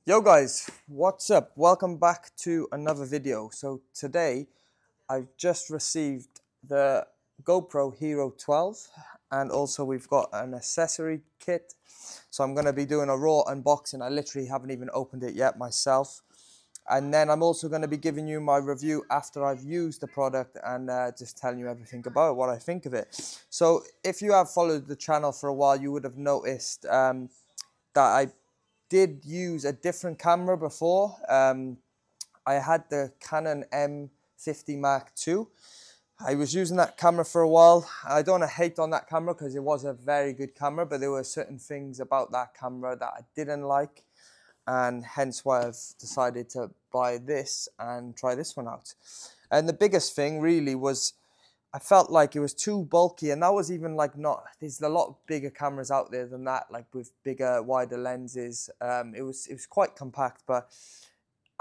Yo guys, what's up? Welcome back to another video. So today I've just received the GoPro Hero 12 and also we've got an accessory kit. So I'm going to be doing a raw unboxing. I literally haven't even opened it yet myself. And then I'm also going to be giving you my review after I've used the product and just telling you everything about it, what I think of it. So if you have followed the channel for a while, you would have noticed that I did use a different camera before. I had the Canon M50 Mark II. I was using that camera for a while. I don't want to hate on that camera because it was a very good camera, but there were certain things about that camera that I didn't like, and hence why I've decided to buy this and try this one out. And the biggest thing really was I felt like it was too bulky, and that was even like not. There's a lot bigger cameras out there than that, like with bigger, wider lenses. It was quite compact, but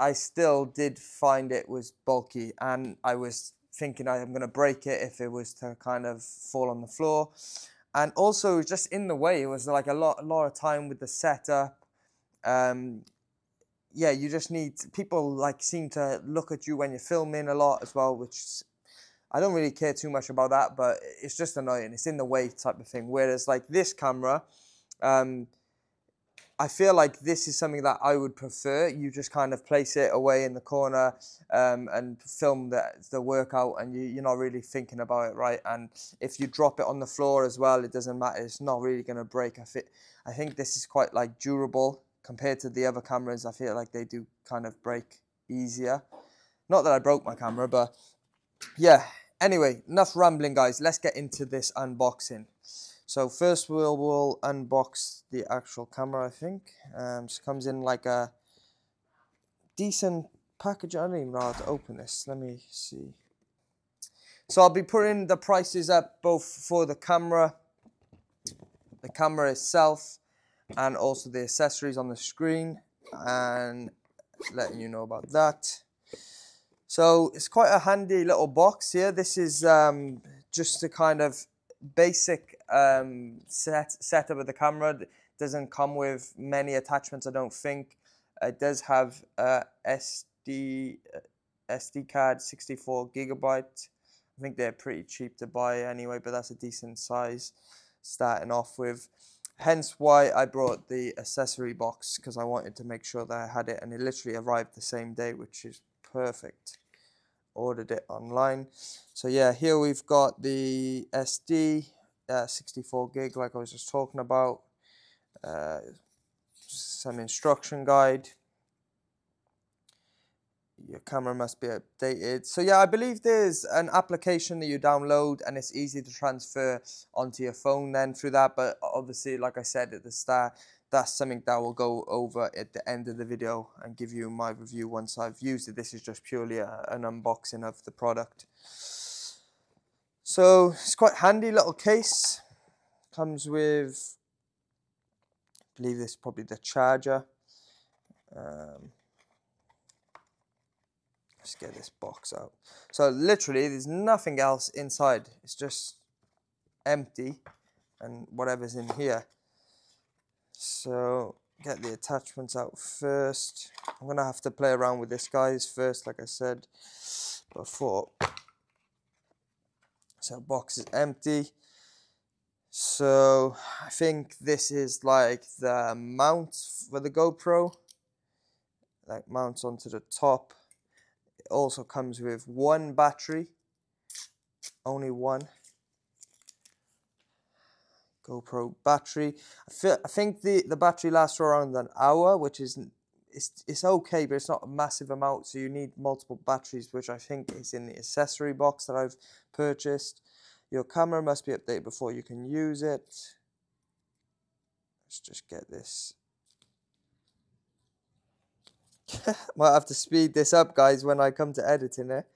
I still did find it was bulky, and I was thinking I'm gonna break it if it was to kind of fall on the floor, and also just in the way. It was like a lot of time with the setup. Um, yeah, you just need people like seem to look at you when you're filming a lot as well, which I don't really care too much about that, but it's just annoying. It's in the way type of thing. Whereas like this camera, I feel like this is something that I would prefer. You just kind of place it away in the corner and film the workout, and you're not really thinking about it, right? And if you drop it on the floor as well, it doesn't matter. It's not really going to break. I think this is quite like durable compared to the other cameras. I feel like they do kind of break easier. Not that I broke my camera, but yeah, anyway, enough rambling, guys. Let's get into this unboxing. So first we'll unbox the actual camera, I think. It comes in like a decent package. I don't even know how to open this. Let me see. So I'll be putting the prices up both for the camera itself, and also the accessories on the screen, and letting you know about that. So it's quite a handy little box here. This is just a kind of basic setup of the camera. It doesn't come with many attachments, I don't think. It does have a SD card, 64 gigabyte. I think they're pretty cheap to buy anyway, but that's a decent size starting off with. Hence why I brought the accessory box, because I wanted to make sure that I had it, and it literally arrived the same day, which is perfect. Ordered it online. So yeah, here we've got the SD 64 gig, like I was just talking about. Some instruction guide. Your camera must be updated. So yeah, I believe there's an application that you download, and it's easy to transfer onto your phone then through that. But obviously, like I said at the start, that's something that we'll go over at the end of the video and give you my review once I've used it. This is just purely an unboxing of the product. So it's quite handy little case. Comes with, I believe this is probably the charger. Let's get this box out. So literally there's nothing else inside. It's just empty and whatever's in here. So get the attachments out first. I'm gonna have to play around with this guys first, like I said before. So box is empty. So I think this is like the mount for the GoPro, like mounts onto the top. It also comes with one battery, only one. GoPro battery. I think the battery lasts for around an hour, which is it's okay, but it's not a massive amount. So you need multiple batteries, which I think is in the accessory box that I've purchased. Your camera must be updated before you can use it. Let's just get this. Might have to speed this up, guys, when I come to editing it.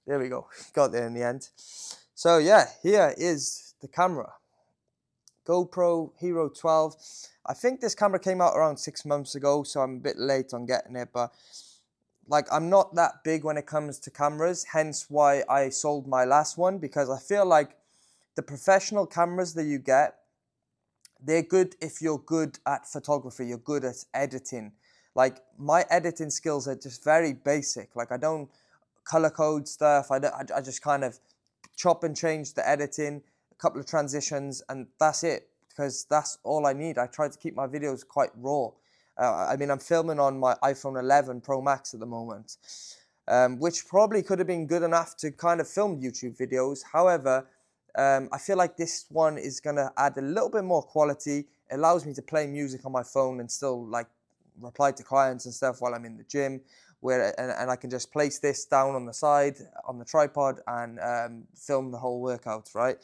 There we go. Got there in the end. So yeah, here is the camera. GoPro Hero 12. I think this camera came out around 6 months ago, so I'm a bit late on getting it, but like I'm not that big when it comes to cameras, hence why I sold my last one, because I feel like the professional cameras that you get, they're good if you're good at photography, you're good at editing. Like, my editing skills are just very basic. Like, I don't color code stuff. I just kind of chop and change the editing, a couple of transitions, and that's it, because that's all I need. I try to keep my videos quite raw. I mean, I'm filming on my iPhone 11 Pro Max at the moment, which probably could have been good enough to kind of film YouTube videos. However, I feel like this one is going to add a little bit more quality. It allows me to play music on my phone and still like reply to clients and stuff while I'm in the gym, and I can just place this down on the side on the tripod and film the whole workout, right?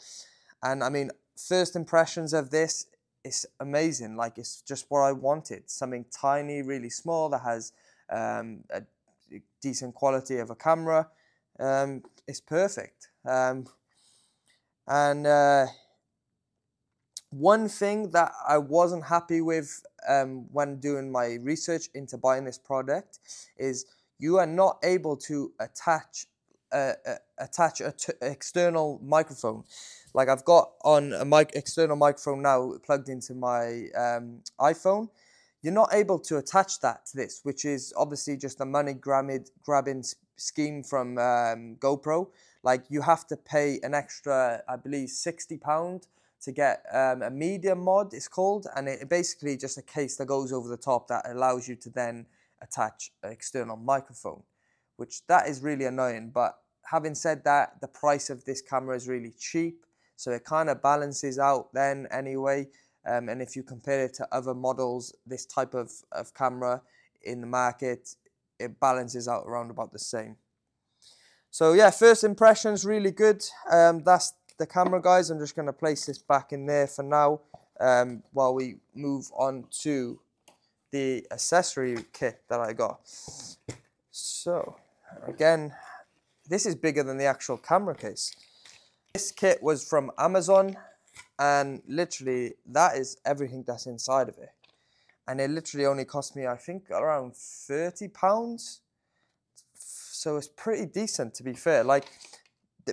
And I mean, first impressions of this is amazing. Like, it's just what I wanted, something tiny, really small, that has a decent quality of a camera. It's perfect. One thing that I wasn't happy with when doing my research into buying this product is you are not able to attach an external microphone. Like, I've got on a external microphone now plugged into my iPhone. You're not able to attach that to this, which is obviously just a money grabbing scheme from GoPro. Like, you have to pay an extra, I believe, £60 to get a media mod, it's called, and it basically just a case that goes over the top that allows you to then attach an external microphone, which that is really annoying. But having said that, the price of this camera is really cheap, so it kind of balances out then anyway. And if you compare it to other models, this type of camera in the market, it balances out around about the same. So yeah, first impressions, really good. That's the camera, guys. I'm just going to place this back in there for now while we move on to the accessory kit that I got. So again, this is bigger than the actual camera case. This kit was from Amazon, and literally that is everything that's inside of it. And it literally only cost me, I think, around £30. So it's pretty decent, to be fair. Like,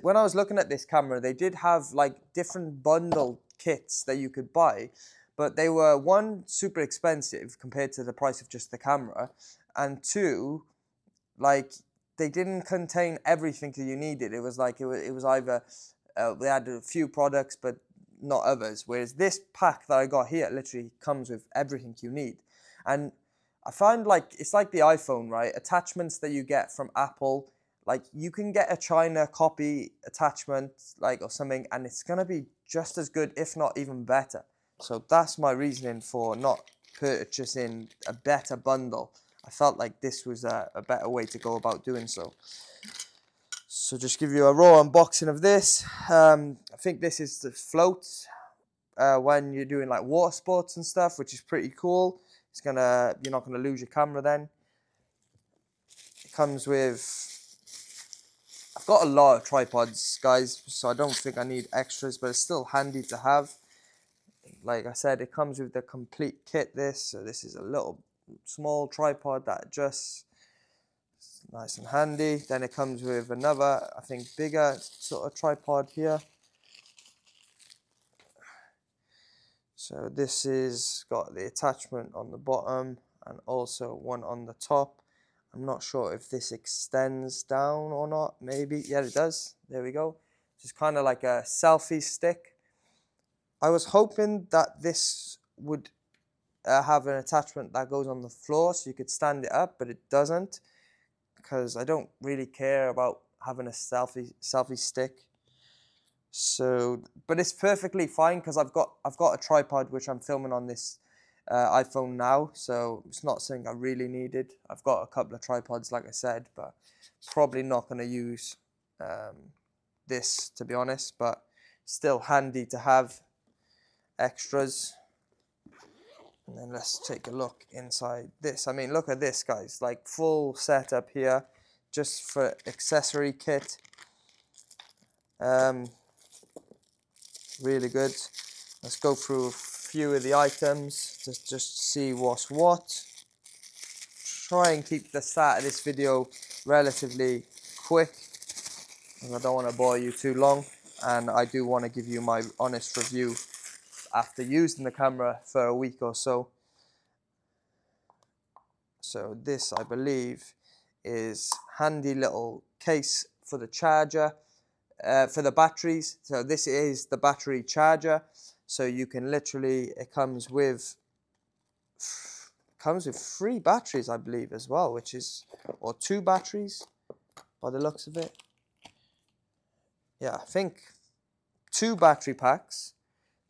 when I was looking at this camera, they did have like different bundle kits that you could buy, but they were, one, super expensive compared to the price of just the camera, and two, like, they didn't contain everything that you needed. It was like, it was either they had a few products but not others, whereas this pack that I got here literally comes with everything you need. And I find, like, it's like the iPhone, right? Attachments that you get from Apple, like, you can get a China copy attachment, like, or something, and it's gonna be just as good, if not even better. So that's my reasoning for not purchasing a better bundle. I felt like this was a better way to go about doing so. So just give you a raw unboxing of this. I think this is the float when you're doing like water sports and stuff, which is pretty cool. You're not gonna lose your camera then. It comes with, I've got a lot of tripods, guys, so I don't think I need extras, but it's still handy to have. Like I said, it comes with the complete kit, so this is a little small tripod that adjusts, nice and handy. Then it comes with another, I think, bigger sort of tripod here. So this is got the attachment on the bottom and also one on the top. I'm not sure if this extends down or not, maybe. Yeah, it does. There we go. It's kind of like a selfie stick. I was hoping that this would have an attachment that goes on the floor so you could stand it up, but it doesn't, because I don't really care about having a selfie stick. So, but it's perfectly fine because I've got a tripod which I'm filming on this iPhone now, so it's not something I really needed. I've got a couple of tripods, like I said, but probably not going to use this, to be honest, but still handy to have extras. And then let's take a look inside this. I mean, look at this, guys, like full setup here just for accessory kit. Really good. Let's go through a few of the items to just see what's what. Try and keep the start of this video relatively quick, because I don't want to bore you too long, and I do want to give you my honest review after using the camera for a week or so. So this, I believe, is handy little case for the charger, for the batteries. So this is the battery charger. So you can literally, it comes with 3 batteries, I believe, as well, which is, or 2 batteries by the looks of it. Yeah, I think 2 battery packs.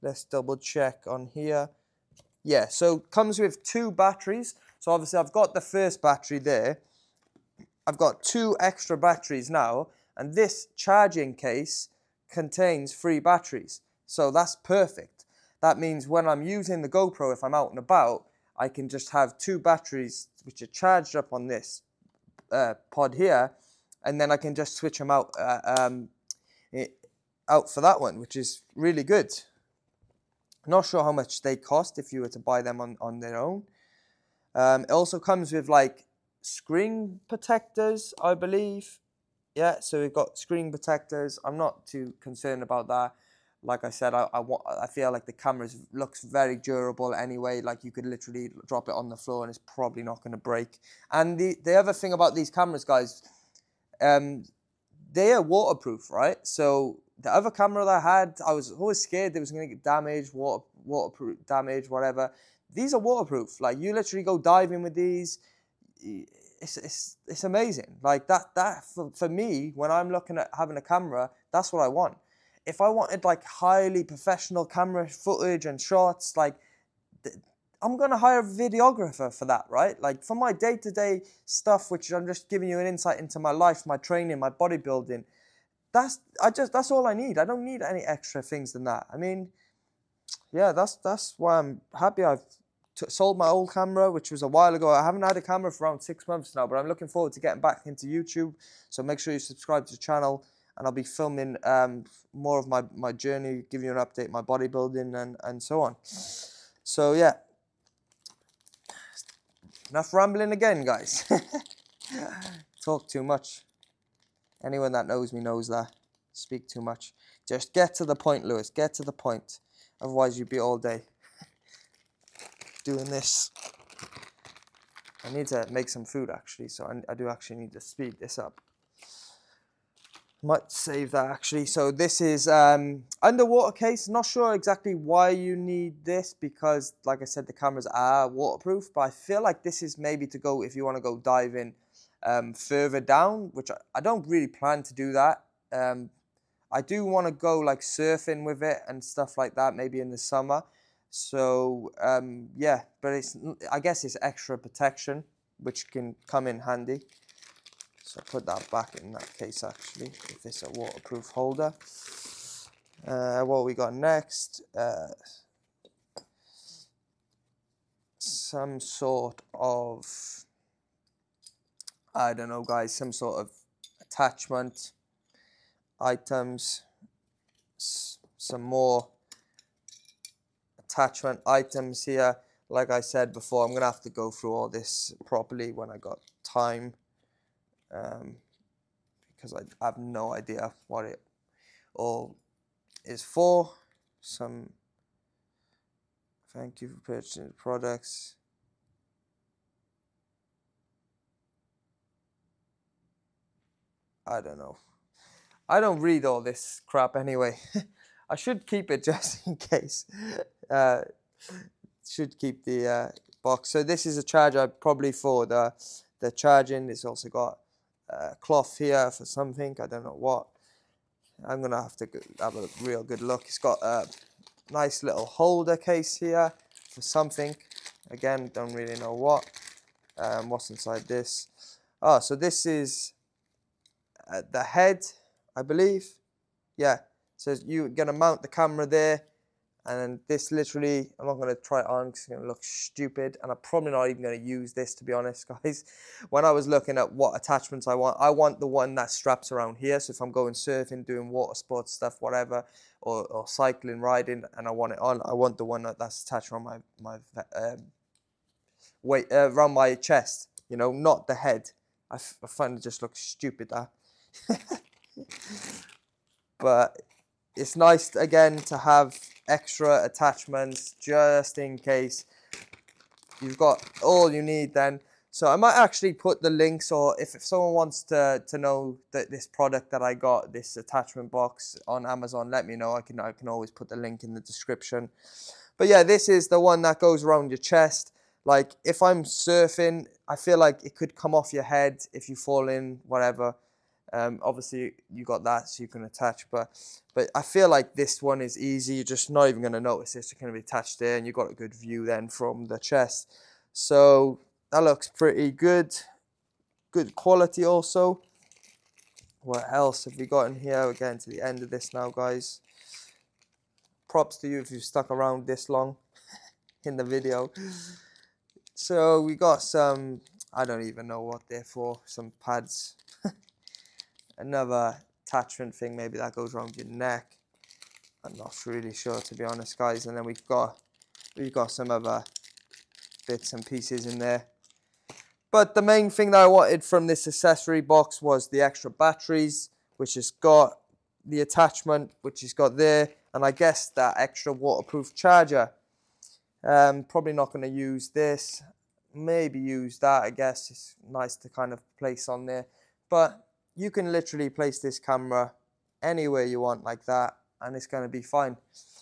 Let's double check on here. Yeah, so comes with 2 batteries. So obviously I've got the first battery there. I've got 2 extra batteries now, and this charging case contains 3 batteries. So that's perfect. That means when I'm using the GoPro, if I'm out and about, I can just have 2 batteries which are charged up on this pod here, and then I can just switch them out out for that one, which is really good. Not sure how much they cost if you were to buy them on their own. It also comes with like screen protectors, I believe. Yeah, so we've got screen protectors. I'm not too concerned about that. Like I said, I feel like the camera looks very durable anyway. Like you could literally drop it on the floor and it's probably not going to break. And the other thing about these cameras, guys, they are waterproof, right? So the other camera that I had, I was always scared it was going to get damaged, waterproof damage, whatever. These are waterproof. Like you literally go diving with these. It's amazing. Like that for me, when I'm looking at having a camera, that's what I want. If I wanted like highly professional camera footage and shots, like I'm gonna hire a videographer for that, right? Like for my day-to-day stuff, which I'm just giving you an insight into my life, my training, my bodybuilding. That's all I need. I don't need any extra things than that. I mean, yeah, that's why I'm happy I've sold my old camera, which was a while ago. I haven't had a camera for around 6 months now, but I'm looking forward to getting back into YouTube. So make sure you subscribe to the channel, and I'll be filming more of my journey, giving you an update, my bodybuilding and so on. So yeah, enough rambling again, guys. Talk too much. Anyone that knows me knows that. Speak too much. Just get to the point, Lewis. Get to the point. Otherwise, you'd be all day doing this. I need to make some food, actually, so I do actually need to speed this up. Might save that, actually. So this is underwater case. Not sure exactly why you need this, because, like I said, the cameras are waterproof, but I feel like this is maybe to go if you want to go diving further down, which I don't really plan to do that. I do want to go like surfing with it and stuff like that, maybe in the summer. So yeah, but I guess it's extra protection, which can come in handy. So I put that back in that case, actually, if it's a waterproof holder. What we got next? Some sort of, I don't know, guys, some sort of attachment items, some more attachment items here. Like I said before, I'm going to have to go through all this properly when I got time, because I have no idea what it all is for. Thank you for purchasing the products. I don't know. I don't read all this crap anyway. I should keep it just in case. Should keep the box. So this is a charger probably for the charging. It's also got cloth here for something. I don't know what. I'm going to have to have a real good look. It's got a nice little holder case here for something. Again, don't really know what. What's inside this? Oh, so this is the head, I believe. Yeah, so you're going to mount the camera there, and then this literally, I'm not going to try it on because it's going to look stupid, and I'm probably not even going to use this, to be honest, guys. When I was looking at what attachments I want the one that straps around here, so if I'm going surfing, doing water sports stuff, whatever, or cycling, riding, and I want it on, I want the one that's attached around my weight, around my chest, you know, not the head. I find it just looks stupid, that. But it's nice, again, to have extra attachments just in case. You've got all you need then. So I might actually put the links, or if someone wants to know that this product that I got, this attachment box on Amazon, let me know. I can always put the link in the description. But yeah, this is the one that goes around your chest. Like if I'm surfing, I feel like it could come off your head if you fall in, whatever. Obviously you got that so you can attach, but I feel like this one is easy. You're just not even going to notice it's going to be attached there, and you've got a good view then from the chest. So that looks pretty good. Good quality also. What else have we got in here? We're getting to the end of this now, guys. Props to you if you've stuck around this long in the video. So we got some, I don't even know what they're for, some pads. Another attachment thing, maybe that goes around your neck. I'm not really sure, to be honest, guys. And then we've got some other bits and pieces in there. But the main thing that I wanted from this accessory box was the extra batteries, which has got the attachment, which has got there, and I guess that extra waterproof charger. Probably not going to use this. Maybe use that, I guess. It's nice to kind of place on there. But you can literally place this camera anywhere you want like that, and it's going to be fine.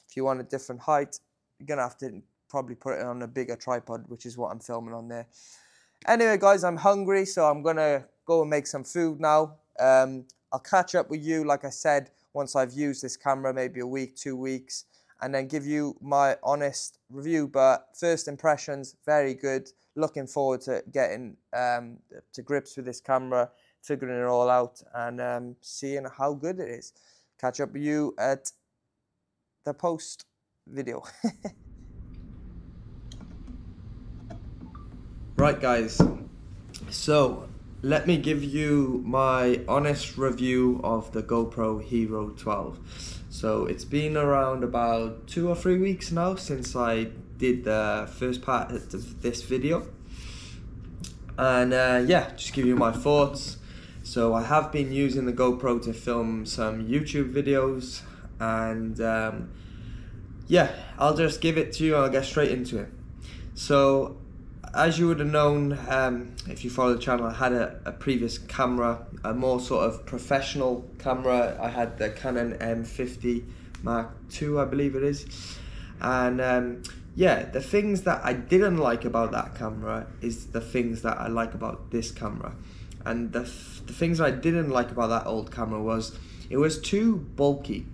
If you want a different height, you're going to have to probably put it on a bigger tripod, which is what I'm filming on there. Anyway, guys, I'm hungry, so I'm going to go and make some food now. I'll catch up with you, like I said, once I've used this camera, maybe a week, 2 weeks, and then give you my honest review. But first impressions, very good. Looking forward to getting to grips with this camera, figuring it all out, and seeing how good it is. Catch up with you at the post video. Right, guys, so let me give you my honest review of the GoProHero12. So it's been around about 2 or 3 weeks now since I did the first part of this video, and yeah, just give you my thoughts. So I have been using the GoPro to film some YouTube videos, and yeah, I'll just give it to you and I'll get straight into it. So as you would have known, if you follow the channel, I had a previous camera, a more sort of professional camera. I had the Canon M50 Mark II, I believe it is. And yeah, the things that I didn't like about that camera is the things that I like about this camera. And the things I didn't like about that old camera was it was too bulky.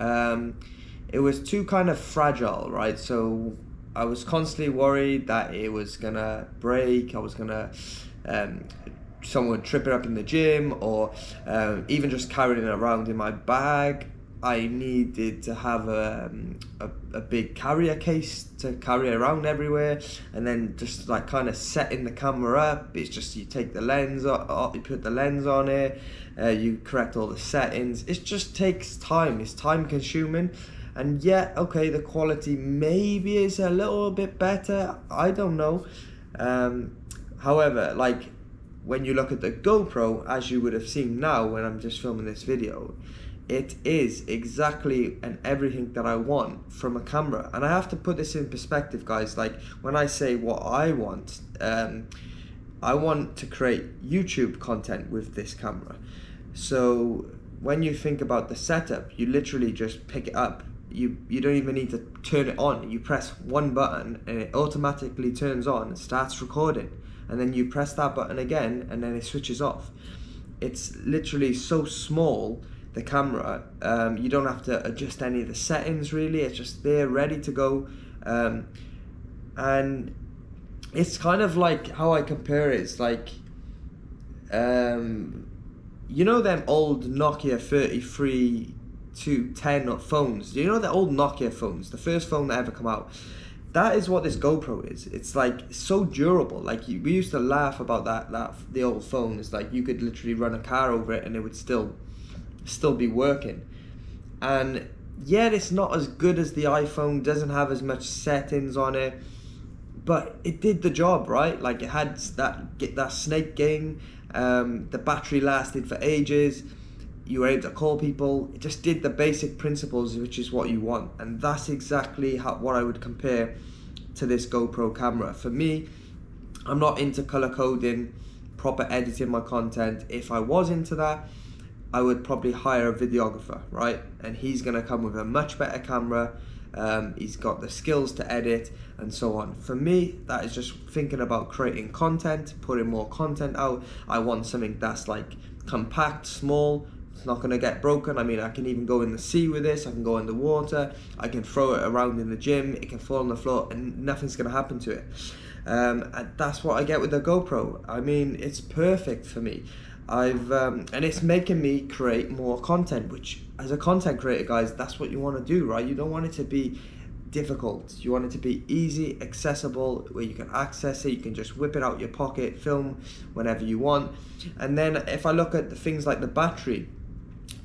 It was too kind of fragile, right? So I was constantly worried that it was gonna break. I was gonna, someone would trip it up in the gym, or even just carrying it around in my bag. I needed to have a big carrier case to carry around everywhere, and then just like kind of setting the camera up. It's just you take the lens off, you put the lens on it, you correct all the settings. It just takes time. It's time consuming. And yet, okay, the quality maybe is a little bit better, I don't know. However, like when you look at the GoPro, as you would have seen now when I'm just filming this video, it is exactly and everything that I want from a camera. And I have to put this in perspective, guys. Like when I say what I want to create YouTube content with this camera. So when you think about the setup, you literally just pick it up. You don't even need to turn it on. You press one button and it automatically turns on and starts recording, and then you press that button again and then it switches off. It's literally so small, the camera, you don't have to adjust any of the settings really. It's just there ready to go, and it's kind of like how I compare it. It's like you know them old Nokia 3310 phones? Do you know the old Nokia phones, the first phone that ever come out? That is what this GoPro is. It's like so durable. Like we used to laugh about the old phone. It's like you could literally run a car over it and it would still be working. And yet it's not as good as the iPhone, doesn't have as much settings on it, but it did the job, right? Like it had that snake game, the battery lasted for ages. you were able to call people. It just did the basic principles, which is what you want, and that's exactly what I would compare to this GoPro camera. For me, I'm not into color coding, proper editing my content. If I was into that, I would probably hire a videographer, right? And he's gonna come with a much better camera. He's got the skills to edit and so on. For me, that is just thinking about creating content, putting more content out. I want something that's like compact, small. It's not going to get broken. I mean, I can even go in the sea with this. I can go in the water. I can throw it around in the gym. It can fall on the floor and nothing's going to happen to it. And that's what I get with the GoPro. I mean, it's perfect for me. And it's making me create more content, which as a content creator, guys, that's what you want to do, right? You don't want it to be difficult. You want it to be easy, accessible, where you can access it. You can just whip it out your pocket, film whenever you want. And then if I look at the things like the battery,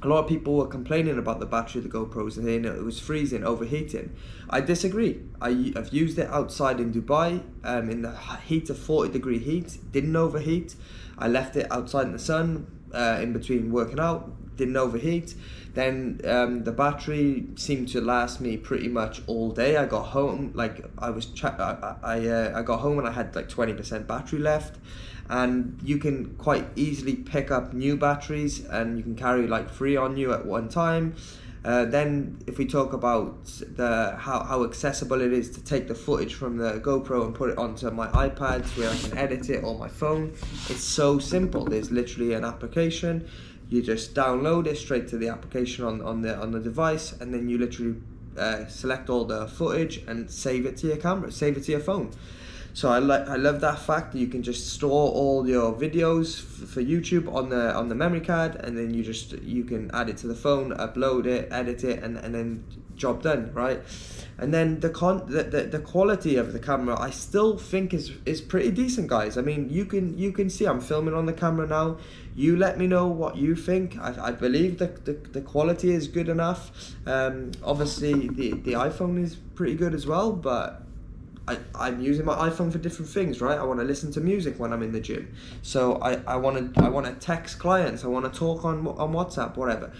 a lot of people were complaining about the battery of the GoPros and saying it was freezing, overheating. I disagree. I've used it outside in Dubai in the heat of 40-degree heat, didn't overheat. I left it outside in the sun in between working out, didn't overheat. Then the battery seemed to last me pretty much all day. I got home, like I got home and I had like 20% battery left. And you can quite easily pick up new batteries, and you can carry like 3 on you at one time. Then if we talk about how accessible it is to take the footage from the GoPro and put it onto my iPad where I can edit it, or my phone, it's so simple. There's literally an application. You just download it straight to the application on the device, and then you literally select all the footage and save it to your camera, save it to your phone. So I love that fact that you can just store all your videos for YouTube on the memory card, and then you can add it to the phone, upload it, edit it, and then job done, right? And then the quality of the camera, I still think is pretty decent, guys. I mean, you can see I'm filming on the camera now. You let me know what you think. I believe the quality is good enough. Obviously the iPhone is pretty good as well, but I'm using my iPhone for different things, right? I want to listen to music when I'm in the gym. So I want to text clients. I want to talk on WhatsApp, whatever.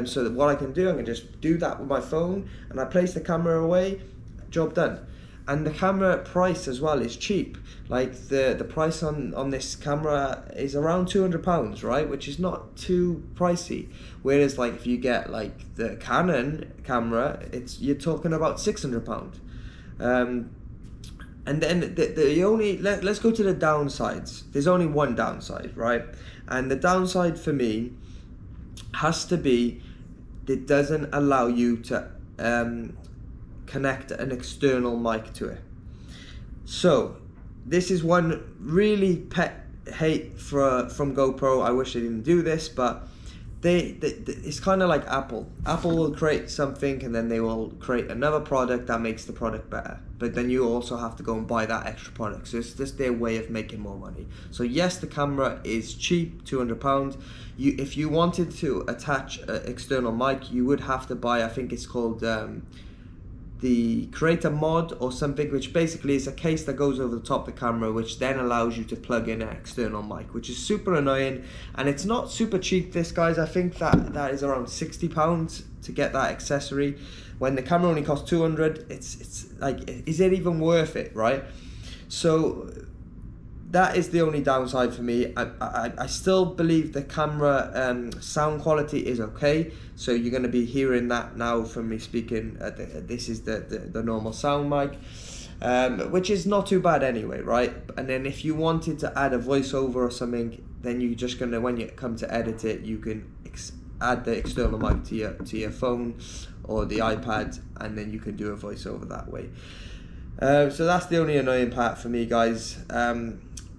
So that what I can do, I can just do that with my phone, and I place the camera away, job done. And the camera price as well is cheap. Like the price on this camera is around £200, right? Which is not too pricey. Whereas like if you get like the Canon camera, you're talking about £600. And then let's go to the downsides. There's only one downside, right? And the downside for me has to be it doesn't allow you to connect an external mic to it. So this is one really pet hate from GoPro. I wish they didn't do this, but it's kind of like Apple. Apple will create something and then they will create another product that makes the product better. But then you also have to go and buy that extra product. So it's just their way of making more money. So yes, the camera is cheap, £200. If you wanted to attach an external mic, you would have to buy, I think it's called the Creator Mod or something, which basically is a case that goes over the top of the camera, which then allows you to plug in an external mic, which is super annoying. And it's not super cheap, this, guys. I think that is around £60 to get that accessory, when the camera only costs 200. It's like, is it even worth it, right? So that is the only downside for me. I still believe the camera sound quality is okay. So you're going to be hearing that now from me speaking. This is the normal sound mic, which is not too bad anyway, right? And then if you wanted to add a voiceover or something, then you're just going to, when you come to edit it, you can add the external mic to your phone or the iPad, and then you can do a voiceover that way. So that's the only annoying part for me, guys.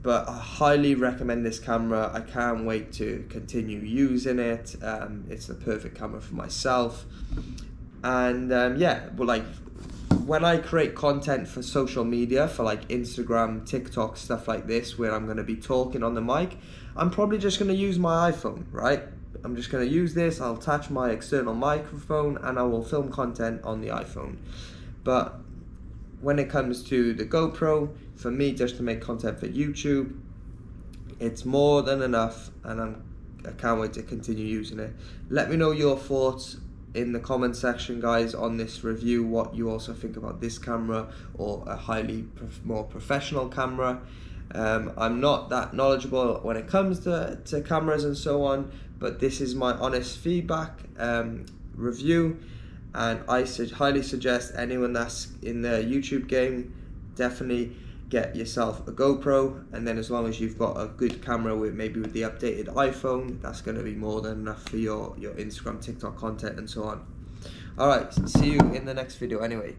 But I highly recommend this camera. I can't wait to continue using it. It's the perfect camera for myself. And yeah, well, like when I create content for social media, for like Instagram, TikTok, stuff like this, where I'm going to be talking on the mic, I'm probably just going to use my iPhone, right? I'm just going to use this. I'll attach my external microphone and I will film content on the iPhone. But when it comes to the GoPro, for me, just to make content for YouTube, it's more than enough, and I'm I can't wait to continue using it. Let me know your thoughts in the comment section, guys, on this review, what you also think about this camera or a more professional camera. I'm not that knowledgeable when it comes to cameras and so on, but this is my honest feedback review, and I highly suggest anyone that's in the YouTube game, definitely get yourself a GoPro, and then as long as you've got a good camera with maybe with the updated iPhone, that's going to be more than enough for your Instagram, TikTok content and so on. Alright, see you in the next video anyway.